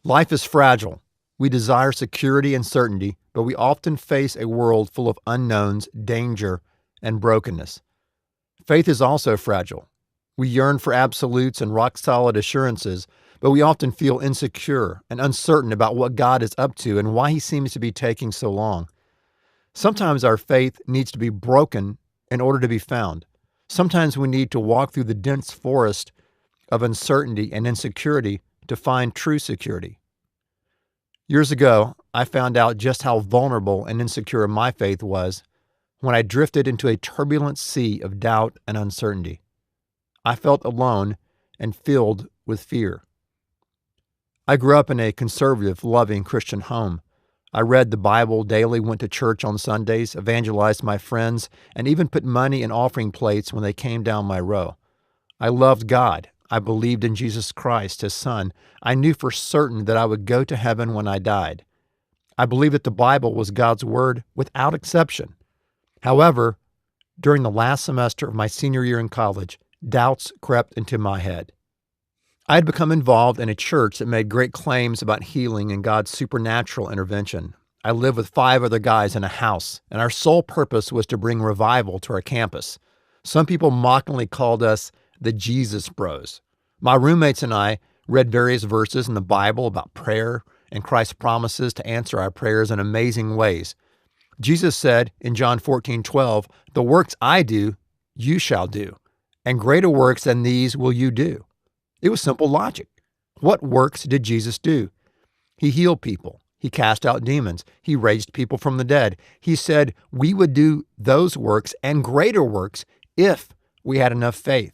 Life is fragile. We desire security and certainty, but we often face a world full of unknowns, danger, and brokenness. Faith is also fragile. We yearn for absolutes and rock-solid assurances, but we often feel insecure and uncertain about what God is up to and why He seems to be taking so long. Sometimes our faith needs to be broken in order to be found. Sometimes we need to walk through the dense forest of uncertainty and insecurity to find true security. Years ago, I found out just how vulnerable and insecure my faith was when I drifted into a turbulent sea of doubt and uncertainty. I felt alone and filled with fear. I grew up in a conservative, loving Christian home. I read the Bible daily, went to church on Sundays, evangelized my friends, and even put money in offering plates when they came down my row. I loved God. I believed in Jesus Christ, His Son. I knew for certain that I would go to heaven when I died. I believed that the Bible was God's Word without exception. However, during the last semester of my senior year in college, doubts crept into my head. I had become involved in a church that made great claims about healing and God's supernatural intervention. I lived with 5 other guys in a house, and our sole purpose was to bring revival to our campus. Some people mockingly called us the Jesus Bros. My roommates and I read various verses in the Bible about prayer and Christ's promises to answer our prayers in amazing ways. Jesus said in John 14:12, "The works I do, you shall do, and greater works than these will you do." It was simple logic. What works did Jesus do? He healed people. He cast out demons. He raised people from the dead. He said we would do those works and greater works if we had enough faith.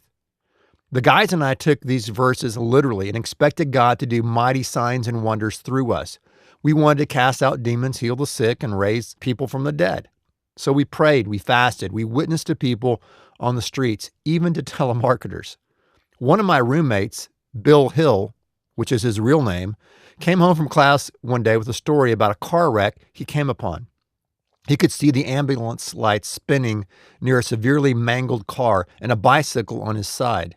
The guys and I took these verses literally and expected God to do mighty signs and wonders through us. We wanted to cast out demons, heal the sick, and raise people from the dead. So we prayed, we fasted, we witnessed to people on the streets, even to telemarketers. One of my roommates, Bill Hill, which is his real name, came home from class one day with a story about a car wreck he came upon. He could see the ambulance lights spinning near a severely mangled car and a bicycle on his side.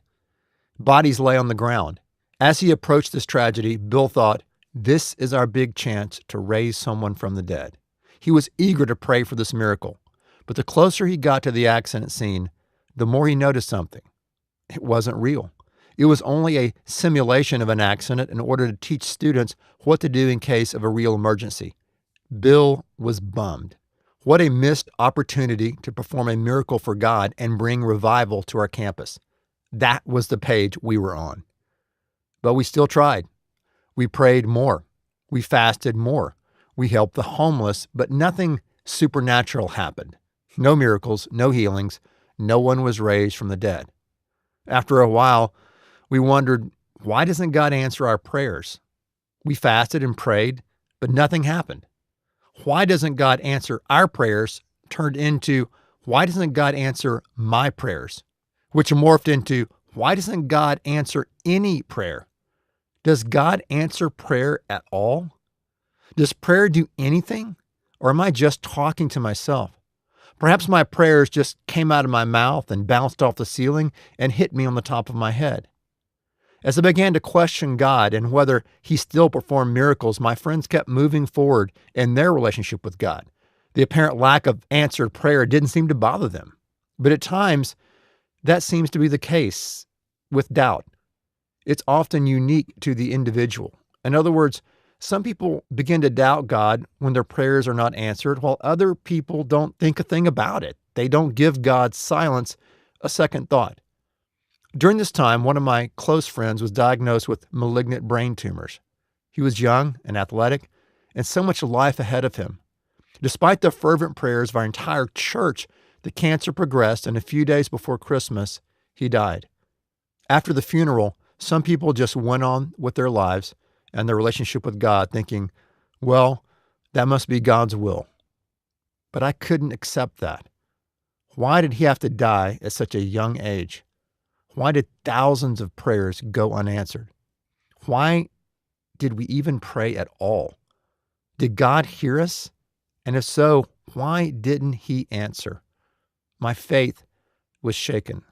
Bodies lay on the ground. As he approached this tragedy, Bill thought, this is our big chance to raise someone from the dead. He was eager to pray for this miracle. But the closer he got to the accident scene, the more he noticed something. It wasn't real. It was only a simulation of an accident in order to teach students what to do in case of a real emergency. Bill was bummed. What a missed opportunity to perform a miracle for God and bring revival to our campus. That was the page we were on. But we still tried. We prayed more. We fasted more. We helped the homeless, but nothing supernatural happened. No miracles, no healings. No one was raised from the dead. After a while, we wondered, why doesn't God answer our prayers? We fasted and prayed, but nothing happened. Why doesn't God answer our prayers turned into, why doesn't God answer my prayers? Which morphed into, why doesn't God answer any prayer? Does God answer prayer at all? Does prayer do anything? Or am I just talking to myself? Perhaps my prayers just came out of my mouth and bounced off the ceiling and hit me on the top of my head. As I began to question God and whether He still performed miracles, my friends kept moving forward in their relationship with God. The apparent lack of answered prayer didn't seem to bother them. But at times, that seems to be the case with doubt. It's often unique to the individual. In other words, some people begin to doubt God when their prayers are not answered, while other people don't think a thing about it. They don't give God's silence a second thought. During this time, one of my close friends was diagnosed with malignant brain tumors. He was young and athletic, and so much life ahead of him. Despite the fervent prayers of our entire church, the cancer progressed, and a few days before Christmas, he died. After the funeral, some people just went on with their lives and their relationship with God, thinking, well, that must be God's will. But I couldn't accept that. Why did he have to die at such a young age? Why did thousands of prayers go unanswered? Why did we even pray at all? Did God hear us? And if so, why didn't He answer? My faith was shaken.